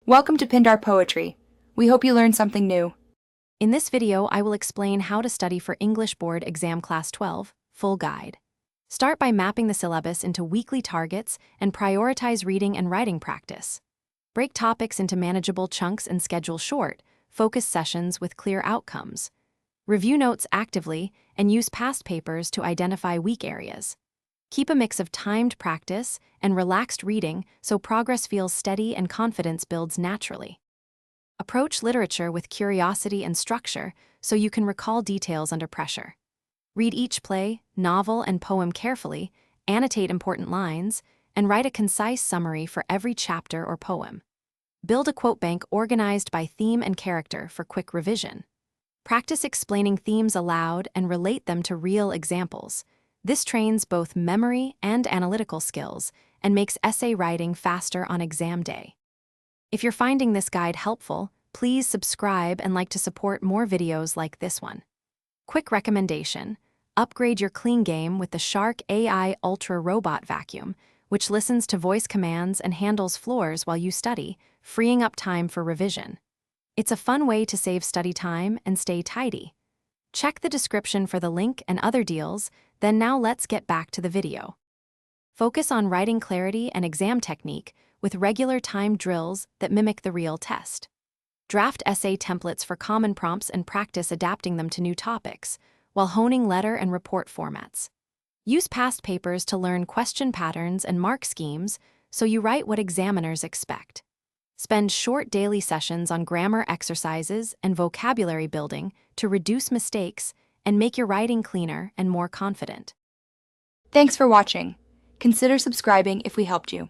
Welcome to Pindar Poetry. We hope you learned something new. In this video, I will explain how to study for English Board Exam Class 12, Full Guide. Start by mapping the syllabus into weekly targets and prioritize reading and writing practice. Break topics into manageable chunks and schedule short, focused sessions with clear outcomes. Review notes actively and use past papers to identify weak areas. Keep a mix of timed practice and relaxed reading so progress feels steady and confidence builds naturally. Approach literature with curiosity and structure so you can recall details under pressure. Read each play, novel, and poem carefully, annotate important lines, and write a concise summary for every chapter or poem. Build a quote bank organized by theme and character for quick revision. Practice explaining themes aloud and relate them to real examples. This trains both memory and analytical skills and makes essay writing faster on exam day. If you're finding this guide helpful, please subscribe and like to support more videos like this one. Quick recommendation: upgrade your clean game with the Shark AI Ultra Robot Vacuum, which listens to voice commands and handles floors while you study, freeing up time for revision. It's a fun way to save study time and stay tidy. Check the description for the link and other deals, then now let's get back to the video. Focus on writing clarity and exam technique with regular timed drills that mimic the real test. Draft essay templates for common prompts and practice adapting them to new topics, while honing letter and report formats. Use past papers to learn question patterns and mark schemes so you write what examiners expect. Spend short daily sessions on grammar exercises and vocabulary building to reduce mistakes and make your writing cleaner and more confident. Thanks for watching. Consider subscribing if we helped you.